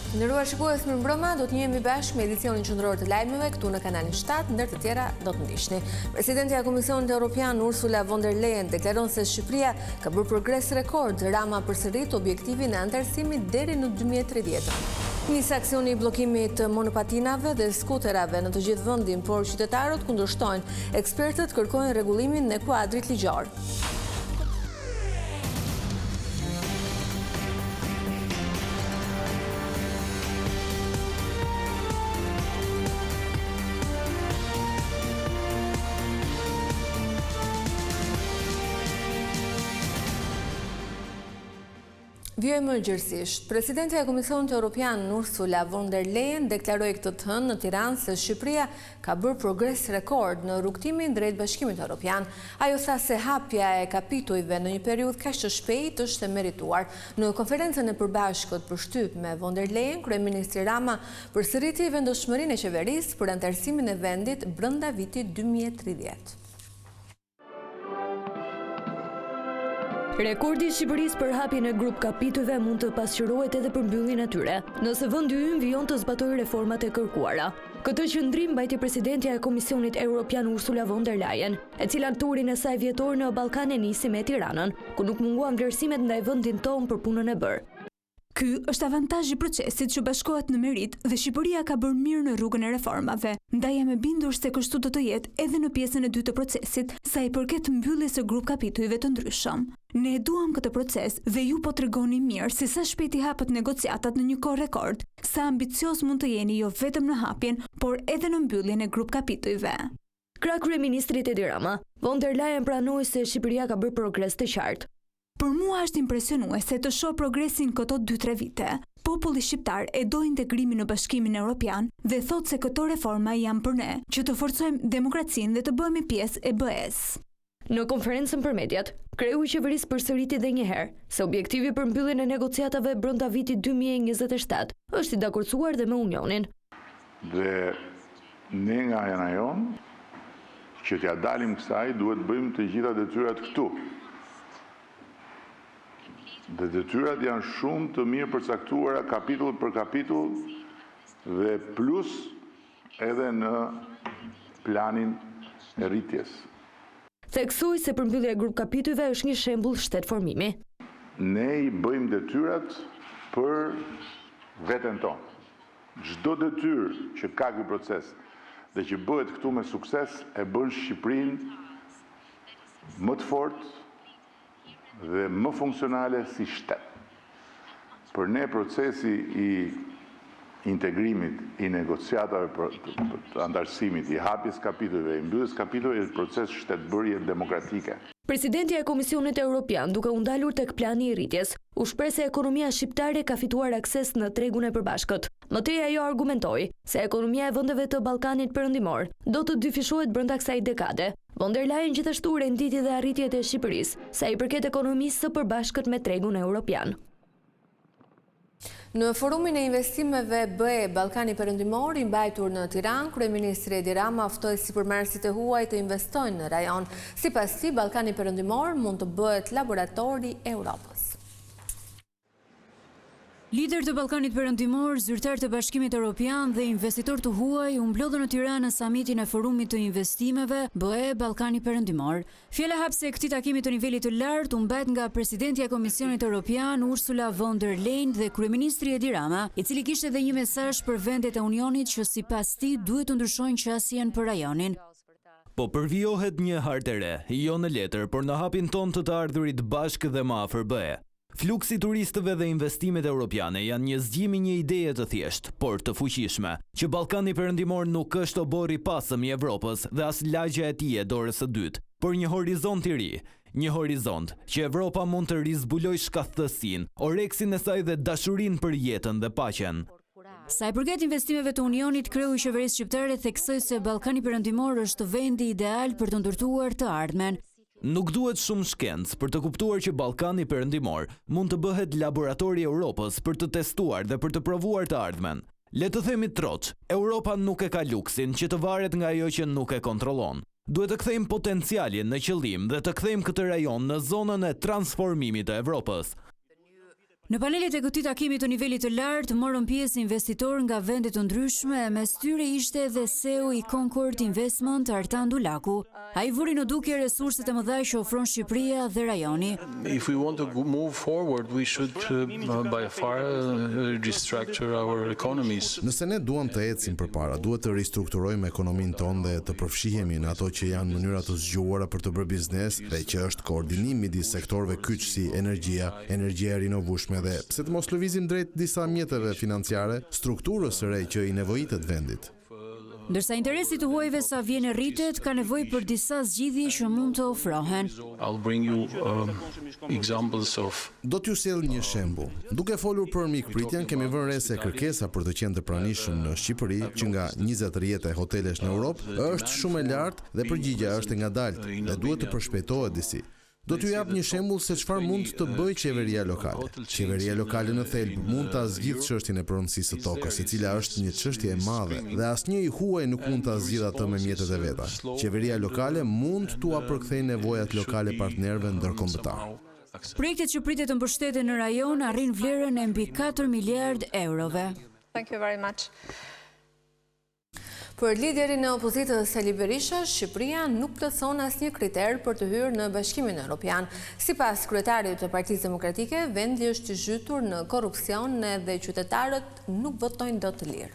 Nderuar shikues, mirëmbrëma, do të njihemi bashkë me edicionin qendror të lajmeve këtu në kanalin 7, ndër të tjera do të ndiqni. Presidentja e Komisionit Evropian Ursula von der Leyen deklaron se Shqipëria ka bërë progres rekord, Rama përsërit objektivin e antarësimit deri në 2030. Nis aksioni i bllokimit të monopatinave dhe skuterave në të gjithë vendin, por qytetarët kundërshtojnë. Ekspertët kërkojnë rregullimin e kuadrit ligjor. Vjojmë gjërësisht. Presidentja e Komisionit Evropian Ursula von der Leyen deklaroi këtë të hënë në Tiranë se Shqipëria ka bërë progres rekord në rrugtimin drejt Bashkimit Evropian. Ajo tha se hapja e kapitujve në një periudhë kaq të shpejtë është e merituar. Në konferencën e përbashkët për shtyp me von der Leyen, kryeministri Rama përsëriti vendoshmërinë e qeverisë për antarësimin e vendit brenda vitit 2030. Rekordi i Shqipërisë për hapjen e grup kapitujve mund të pasqyrohet edhe për mbylljen e tyre, nëse vendi ynë vijon të zbatojë reformat e kërkuara. Këtë qëndrim mbajti presidentja e Komisionit Evropian Ursula von der Leyen, e cila në turin e saj vjetor në Ballkanë nisi me Tiranën, ku nuk munguan vlerësimet ndaj vendit tonë për punën e bërë. Ky është avantazhi i procesit që bashkohet në merit dhe Shqipëria ka bërë mirë në rrugën e reformave. Ndaj jam e bindur se kështu do të jetë edhe në pjesën e dytë të procesit, sa i përket mbylljes së grup kapitujve të ndryshëm. Ne e duam këtë proces dhe ju po tregoni mirë se sa shpejt i hapet negociatat në një kohë rekord, sa ambicioz mund të jeni jo vetëm në hapjen, por edhe në mbylljen e grup kapitujve. Krah kryeministrit Edi Rama, von der Leyen pranoi se Shqipëria ka bërë progres të qartë. Për mua është impresionuese të shoh progresin këto 2-3 vite. Populli shqiptar e do integrimin në Bashkimin Evropian dhe thot se këto reforma janë për ne, që të forcojmë demokracinë dhe të bëhemi pjesë e BE-s. Në konferencën për mediat, kreu i qeverisë përsëriti edhe një herë se objektivi për mbylljen e negociatave brenda vitit 2027 është i dakordsuar dhe me Unionin. Dhe ne nga ana jonë që t'ja dalim kësaj duhet bëjmë të gjitha detyrat këtu. Dhe detyrat janë shumë të mirë përcaktuara kapitull për kapitull dhe plus edhe në planin e rritjes. Theksoi se përmbyllja e grup kapitujve është një shembull shtetformimi. Ne i bëjmë detyrat për veten tonë. Çdo detyrë që ka ky proces dhe që bëhet këtu me sukses e bën Shqipërinë më të fortë dhe më funksionale si shtet. Për ne procesi i integrimit, i negociatave të antarësimit, i hapjes kapitujve, i mbylljes kapitujve është proces shtetbërje demokratike. Presidentja e Komisionit Evropian, duke u ndalur tek plani i rritjes, u shpreh se ekonomia shqiptare ka fituar akses në tregun e përbashkët. Mëtej ajo argumentoi se ekonomia e vendeve të Ballkanit Perëndimor do të dyfishohet brenda kësaj dekade. Von der Leyen gjithashtu renditi dhe arritjet e Shqipërisë sa i përket ekonomisë së përbashkët me tregun evropian. Në forumin e investimeve BE Ballkani Perëndimor i mbajtur në Tiranë, kryeministri Edi Rama ftoi sipërmarrësit e huaj të investojnë në rajon. Sipas tij, Ballkani Perëndimor mund të bëhet laboratori i Europës. Lider të Ballkanit Perëndimor, zyrtar të Bashkimit Evropian dhe investitor të huaj u mblodhën në Tiranë në samitin e forumit të investimeve BE Ballkani Perëndimor. Fjala hapëse e këtij takimi të nivelit të lartë u mbajt nga presidentja e Komisionit Evropian Ursula von der Leyen dhe kryeministri Edi Rama, i cili kishte edhe një mesazh për vendet e Unionit që sipas tij duhet të ndryshojnë qasjen për rajonin. Po përvijohet një hartë e re, jo në letër, por në hapin ton të ardhurit bashkë dhe më afër BE. Fluksi turistëve dhe investimet europiane janë një zgjimi një ideje të thjesht, por të fuqishme, që Ballkani Perëndimor nuk është obor i pasëm i Evropës dhe as lagja e tij e dorës së dytë, por një horizont i ri, një horizont që Evropa mund të rizbulojë shkathtësinë, oreksin e saj dhe dashurinë për jetën dhe paqen. Sa i përket investimeve të Unionit, kreu i qeverisë shqiptare theksoi se Ballkani Perëndimor është vendi ideal për të ndërtuar të ardhmen. Nuk duhet shumë shkencë për të kuptuar që Ballkani Perëndimor mund të bëhet laboratori i Europës për të testuar dhe për të provuar të ardhmen. Le të themi troç, Europa nuk e ka luksin që të varet nga ajo që nuk e kontrollon. Duhet të kthejmë potencialin në qëllim dhe të kthejmë këtë rajon në zonën e transformimit të Evropës. Në panelet e këtij takimi të nivelit të lartë morën pjesë investitorë nga vende të ndryshme, mes tyre ishte edhe CEO i Concord Investment Artan Dulaku. Ai vuri në dukje resurset e mëdha që ofron Shqipëria dhe rajoni. If we want to move forward, we should by far restructure our economies. Nëse ne duam të ecim përpara, duhet të ristrukturojmë ekonominë tonë dhe të përfshihemi në ato që janë mënyra të zgjuara për të bërë biznes dhe që është koordinim midis sektorëve kyç si energjia e rinovueshme dhe pse të mos lëvizim drejt disa mjeteve financiare, strukturës së re që i nevojitet vendit. Ndërsa interesi të huajve sa vjen e rritet, ka nevojë për disa zgjidhje që mund të ofrohen. I'll bring you examples of. Do t'ju sjell një shembull. Duke folur për mikpritjen, kemi vënë re se kërkesa për të qenë të pranishëm në Shqipëri, që nga 20 rrjete hotelesh në Europë, është shumë e lartë dhe përgjigjja është e ngadaltë dhe duhet të përshpejtohet disi. Do t'ju jap një shembull se çfarë mund të bëjë qeveria lokale. Qeveria lokale në thelb mund ta zgjidhë çështjen e pronësisë së tokës, e cila është një çështje e madhe dhe asnjë i huaj nuk mund ta zgjidhë atë me mjetet e veta. Qeveria lokale mund t'ua përkthejë nevojat lokale partnerëve ndërkombëtar. Projektet që pritet të mbështeten në rajon arrin vlerën e mbi 4 miliardë eurove. Thank you very much. Për liderin e opozitës Sali Berisha, Shqipëria nuk plotëson asnjë kriter për të hyrë në Bashkimin Evropian. Sipas kryetarit të Partisë Demokratike, vendi është i zhytur në korrupsion dhe qytetarët nuk votojnë dot të lirë.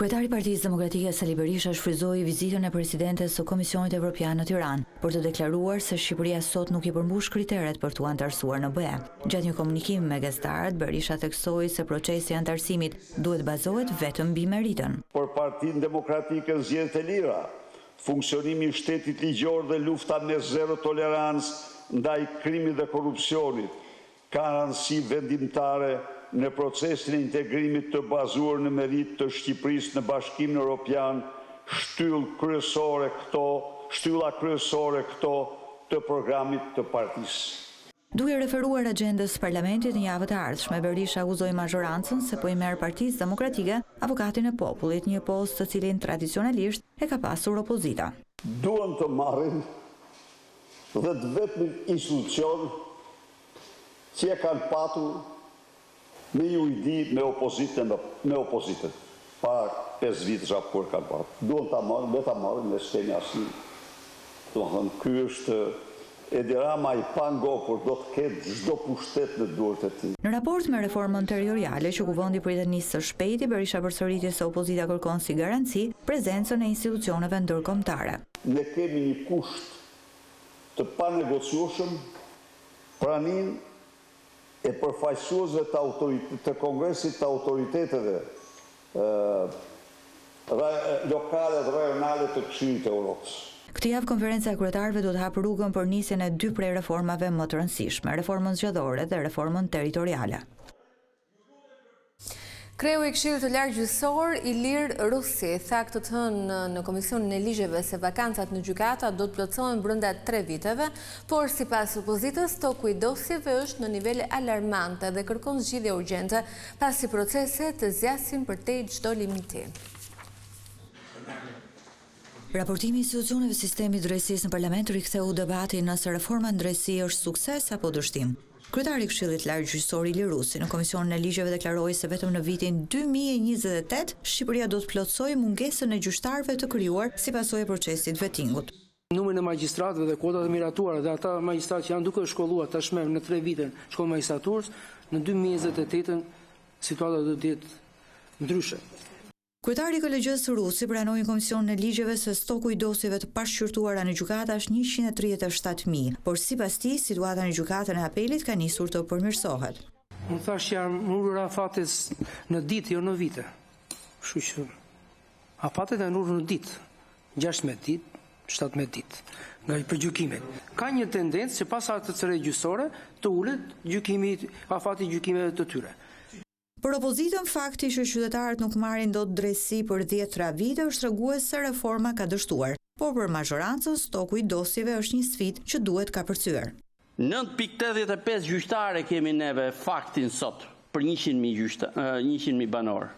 Kryetari i Partisë Demokratike Sali Berisha shfryzoi vizitën e presidentes së Komisionit Evropian në Tiranë për të deklaruar se Shqipëria sot nuk i përmbush kriteret për t'u antarësuar në BE. Gjatë një komunikimi me gazetarët, Berisha theksoi se procesi i antarësimit duhet bazohet vetëm mbi meritën. Për Partinë Demokratike zgjedhjet e lira, funksionimi i shtetit ligjor dhe lufta me zero tolerancë ndaj krimit dhe korrupsionit ka rëndësi vendimtare në procesin e integrimit të bazuar në merit të Shqipërisë në Bashkimin Evropian, shtylla kryesore këto të programit të partisë. Duke referuar agjendës parlamentit në javët e ardhshme, Berisha akuzoi mazhorancën se po i merr Partisë Demokratike avokatin e popullit, një postë të cilin tradicionalisht e ka pasur opozita. Duan të marrin dhe të vetëm institucion që e kanë patur me ju i di me opozitën, para 5 vitesh apo kur kanë parë. Duan ta marrin me skemi asnjë. Do të thonë, ky është Edi Rama i pango, por do të ketë çdo pushtet në duart e tij. Në raport me reformën territoriale që kuvendi pritet nisë së shpejti, Berisha përsëriti se opozita kërkon si garanci prezencën e institucioneve ndërkombëtare. Ne kemi një kusht të panegociueshëm praninë e përfaqësuesve të Kongresit të autoriteteve lokale dhe rajonale të Këshillit të Evropës. Këtë javë konferenca e kryetarëve do të hapë rrugën për nisjen e 2 prej reformave më të rëndësishme, reformën zgjedhore dhe reformën territoriale. Kreu i Këshillit të Lartë Gjyqësor Ilir Rusi tha këtë të hënë në Komisionin e Ligjeve se vakancat në gjykata do të plotësohen brenda 3 viteve, por sipas opozitës toku i dosjeve është në nivele alarmante dhe kërkon zgjidhje urgjente pasi proceset të zgjasin përtej çdo limiti. Raportimi i institucioneve sistemit drejtësisë në parlament riktheu debatin nëse reforma në drejtësi është sukses apo dështim. Kryetari i Këshillit Lartë Gjyqësor Ilir Rusi në Komisionin e Ligjeve deklaroi se vetëm në vitin 2028 Shqipëria do të plotësojë mungesën e gjyqtarëve të krijuar si pasojë e procesit vettingut. Numrin e magjistratëve dhe kotat e miratuara dhe ata magjistratë që janë duke shkolluar tashmë në 3 vite shkollë magjistraturës, në 2028 situata do të jetë ndryshe. Kryetari i KLG-s Rusi pranoi në Komisionin e Ligjeve se stoku i dosjeve të pashqyrtuara në gjykata është 137.000, por sipas tij situata në gjykatën e apelit ka nisur të përmirësohet. Unë thash që janë ngurur afatet në ditë, jo në vite. Kështu që afatet janë ngurur në ditë, 16 ditë, 17 ditë nga përgjykimet. Ka një tendencë që pas atë të gjyqësore të ulet gjykimi, afati gjykimeve të tyre. Për opozitën, fakti që qytetarët nuk marrin dot drejtësi për 10 vite është tregues se reforma ka dështuar, por për mazhorancën stoku i dosjeve është një sfidë që duhet kapërcyer. 9.85 gjyqtare kemi neve faktin sot për 100.000 banor.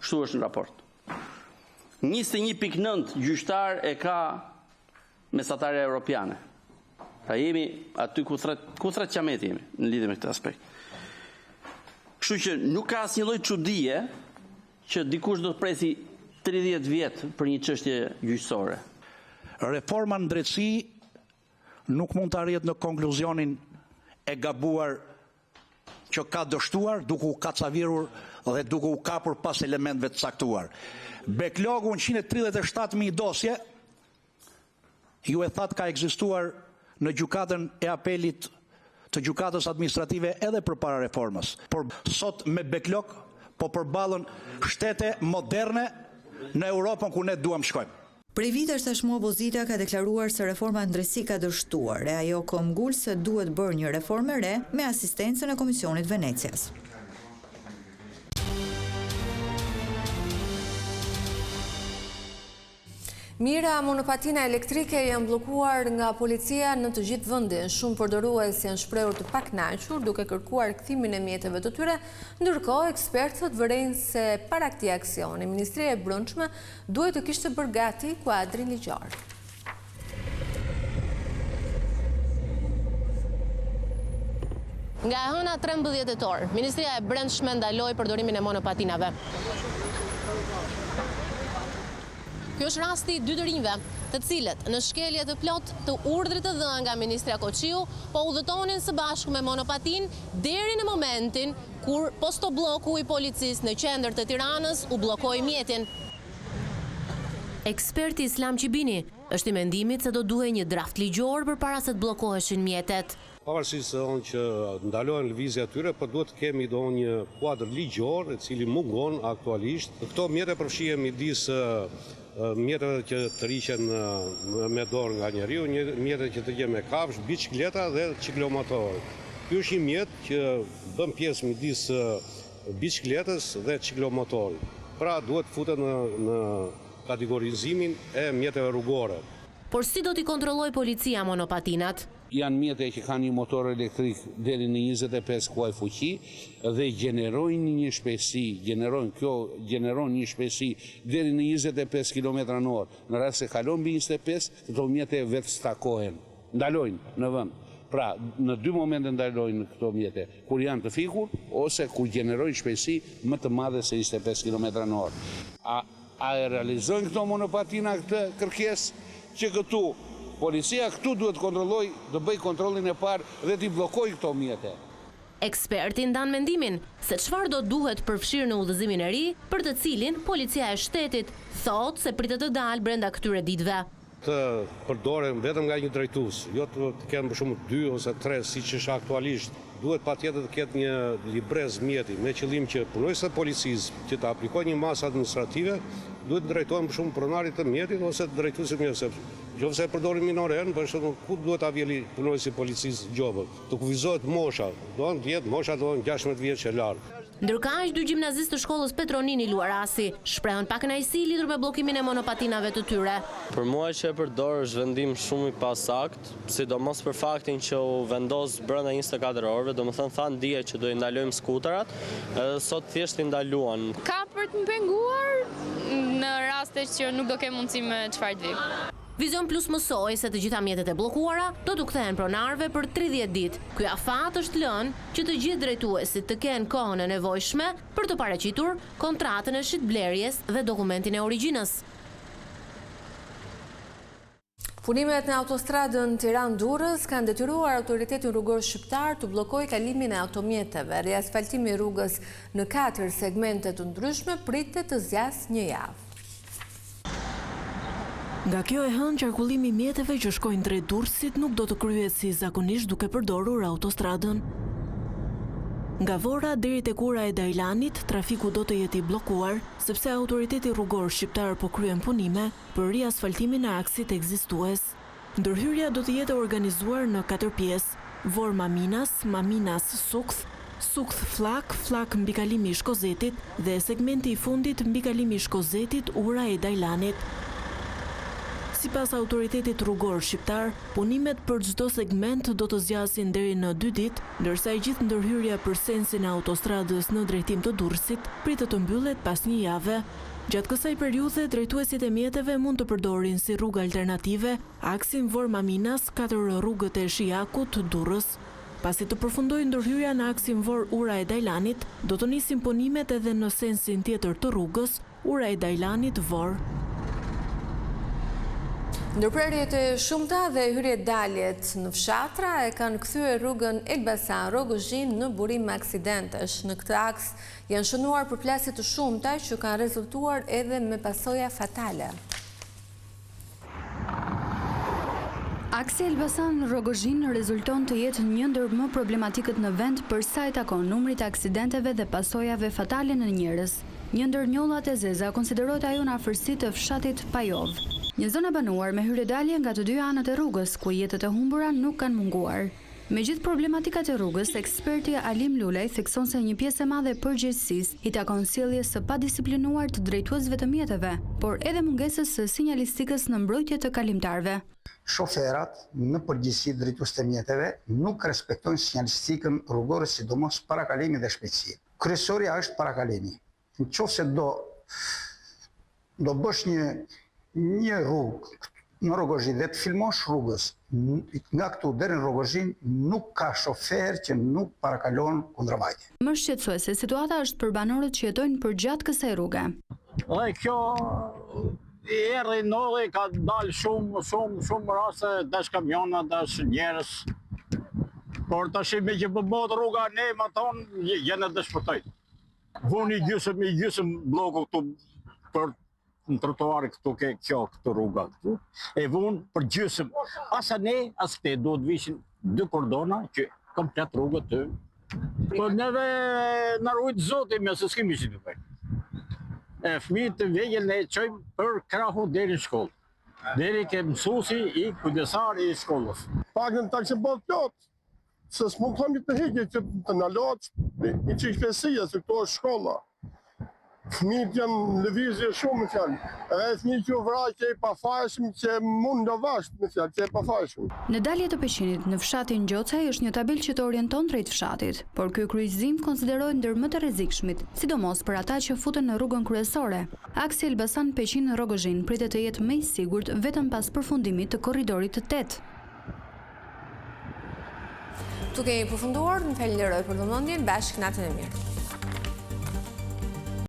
Kështu është në raport. 21.9 gjyqtar e ka mesatarja europiane. Pra jemi aty ku thret qamet jemi në lidhje me këtë aspekt. Kështu që nuk ka asnjë lloj çudie që dikush do të presi 30 vjet për një çështje gjyqësore. Reforma në drejtësi nuk mund të arrihet në konkluzionin e gabuar që ka dështuar duke u kacavirur dhe duke u kapur pas elementëve të caktuar. Backlogu në 137.000 dosje, ju e thatë ka ekzistuar në gjykatën e apelit të gjykatës administrative edhe përpara reformës. Por sot me backlog po përballen shtete moderne në Europën ku ne duam shkojmë. Prej vitesh tashmë opozita ka deklaruar se reforma në drejtësi ka dështuar e ajo këmbgul se duhet bërë një reformë re me asistencën e Komisionit Venecias. Mira monopatina elektrike janë bllokuar nga policia në të gjithë vendin. Shumë përdorues janë shprehur të pakënaqur duke kërkuar kthimin e mjeteve të tyre, ndërkohë ekspertët vërejnë se para këtij aksioni, Ministria e Brendshme duhet të kishte bërë gati kuadrin ligjor. Nga e hëna 13 tetor, Ministria e Brendshme ndaloi përdorimin e monopatinave. Kjo është rasti 2 të rinjve, të cilët në shkelje të plot të urdhrit të dhënë nga Ministria Koqiu, po udhëtonin së bashku me monopatin deri në momentin kur postobloku i policisë në qendër të Tiranës u bllokoi mjetin. Eksperti Islam Qibini është i mendimit se do duhej një draft ligjor përpara se të bllokoheshin mjetet. Pavarësisht se që ndalohen lëvizja atyre, por duhet të kemi një kuadër ligjor, i cili mungon aktualisht. Këto mjete përfshihen midis mjeteve që të riqen me dorë nga njeriu, mjetet që të gjen me kafsh, biçikleta dhe ciklomotor. Ky është një mjet që bën pjesë midis biçikletës dhe ciklomotorit. Pra duhet futet në kategorizimin e mjeteve rrugore. Por si do t'i kontrolloj policia monopatinat? Janë mjete që kanë një motor elektrik deri në 25 kuaj fuqi dhe gjenerojnë një shpejtësi, gjeneron një shpejtësi deri në 25 km/h. Në rast se kalon mbi 25, këto mjete vetë stakohen, ndalojnë në vend. Pra, në 2 momente ndalojnë këto mjete, kur janë të fikur ose kur gjenerojnë shpejtësi më të madhe se 25 km/h. A e realizojnë këto monopatina këtë kërkesë që këtu policia këtu duhet kontrolloj, të bëj kontrollin e parë dhe t'i bllokoj këto mjete. Eksperti ndan mendimin se çfarë do duhet përfshirë në udhëzimin e ri, për të cilin policia e shtetit thotë se pritet të dalë brenda këtyre ditëve. Të përdoren vetëm nga një drejtues, jo të kenë për shembull 2 ose 3 siç është aktualisht. Duhet patjetër të ketë një librez mjeti me qëllim që punojësit e policisë që të aplikojnë një masë administrative duhet drejtohen për shumë pronarit të mjetit ose të drejtuesit mjetit. Nëse e përdorin minoren, për shembull, ku duhet ta vjeli punojësi i policisë gjobën? Të kufizohet mosha, do të jetë mosha 16 vjeç e lartë. Ndërkaq, 2 gjimnazistë të shkollës Petronini Luarasi shprehën pakënaqësi lidhur me bllokimin e monopatinave të tyre. Për mua që e përdor është vendim shumë i pasakt, sidomos për faktin që u vendos brenda 24 orëve, domethënë thanë dje që do i ndalojmë skuterat, edhe sot thjesht i ndaluan. Ka për të penguar në raste që nuk do kemë mundësi me çfarë të vi. Vizion Plus mësoi se të gjitha mjetet e bllokuara do t'u kthehen pronarëve për 30 ditë. Ky afat është lënë që të gjithë drejtuesit të kenë kohën e nevojshme për të paraqitur kontratën e shitblerjes dhe dokumentin e origjinës. Punimet në autostradën Tiranë-Durrës kanë detyruar autoritetin rrugor shqiptar të bllokojë kalimin e automjeteve. Riasfaltimi i rrugës në 4 segmente të ndryshme pritet të zgjasë një javë. Nga kjo e hënë, qarkullimi i mjeteve që shkojnë drejt Durrësit nuk do të kryhet si zakonisht duke përdorur autostradën. Nga Vora deri tek ura e Dajlanit, trafiku do të jetë i bllokuar, sepse autoriteti rrugor shqiptar po kryen punime për riasfaltimin e aksit ekzistues. Ndërhyrja do të jetë organizuar në 4 pjesë: Vor-Maminas, Maminas-Sukth, Sukth-Flak, Flak mbi kalimi i Shkozetit dhe segmenti i fundit mbi kalimi i Shkozetit, ura e Dajlanit. Sipas autoritetit rrugor shqiptar, punimet për çdo segment do të zgjasin deri në 2 ditë, ndërsa e gjithë ndërhyrja për sensin e autostradës në drejtim të Durrësit pritet të mbyllet pas një jave. Gjatë kësaj periudhe, drejtuesit e mjeteve mund të përdorin si rrugë alternative aksin Vor-Maminas, 4 rrugët e Shijakut, Durrës. Pasi të përfundojë ndërhyrja në aksin Vor-Ura e Dajlanit, do të nisin punimet edhe në sensin tjetër të rrugës, Ura e Dajlanit, Vor. Ndërprerjet e shumta dhe hyrjet daljet në fshatra e kanë kthyer rrugën Elbasan-Rogozhin në burim me aksidentesh. Në këtë aks janë shënuar përplasje të shumta që kanë rezultuar edhe me pasoja fatale. Aksi Elbasan-Rogozhin rezulton të jetë një ndër më problematikët në vend për sa i takon numrit të aksidenteve dhe pasojave fatale në njerëz. Një ndër njollat e zeza konsiderohet ajo në afërsi të fshatit Pajov, një zonë e banuar me hyrje-dalje nga të dy anët e rrugës, ku jetët e humbura nuk kanë munguar. Me gjithë problematikat e rrugës, eksperti Alim Lulaj thekson se një pjesë e madhe e përgjegjësisë i takon sjelljes së padisiplinuar të drejtuesve të mjeteve, por edhe mungesës së sinjalistikës në mbrojtje të kalimtarëve. Shoferat në përgjithësi drejtues të mjeteve nuk respektojnë sinjalistikën rrugore, sidomos parakalimi dhe shpejtësia. Kryesorja është parakalimi. Nëse do bësh një rrugë në Rogozhin dhe të filmosh rrugës nga këtu deri në Rogozhin, nuk ka shofer që nuk parakalon kundërvajtje. Më shqetësuese situata është për banorët që jetojnë përgjatë kësaj rruge. Dhe kjo erdhi nolli, ka dalë shumë raste dash kamiona, dash njerëz. Por tash me që bëhet rruga ne më thon janë dëshpërtojnë. Vuni gjysëm bloku këtu për në trotuar këtu këtë rruga këtu. E vun për gjysëm. Asa ne, as te do të vishin 2 kordona që komplet rrugët të. Por neve në rrujtë zoti me se s'kemi që të bëjnë. E fëmijët të vegjël ne qojmë për krahu deri në shkollë. Deri ke mësuesi i kujdesari i shkollës. Pakën të kështë bëtë plot, se s'mund të hëmi të hekje që të nalot i që shpesia, se këto është shkolla. Fëmijët janë në lëvizje shumë, me fjallë. Edhe fëmijët që vraj që e pafajshëm, që mund në vashtë, me fjallë, që e pafajshëm. Në dalje të Peshinit, në fshatin Gjocaj është një tabel që të orienton drejt fshatit, por ky kryqëzim konsiderohet ndër më të rrezikshmit, sidomos për ata që futen në rrugën kryesore. Aksi Elbasan-Peshin-Rogozhin pritet të jetë më i sigurt vetëm pas përfundimit të korridorit të 8. Tu kemi përfunduar, në falenderoj për vëmendjen, bashkë natën e mirë.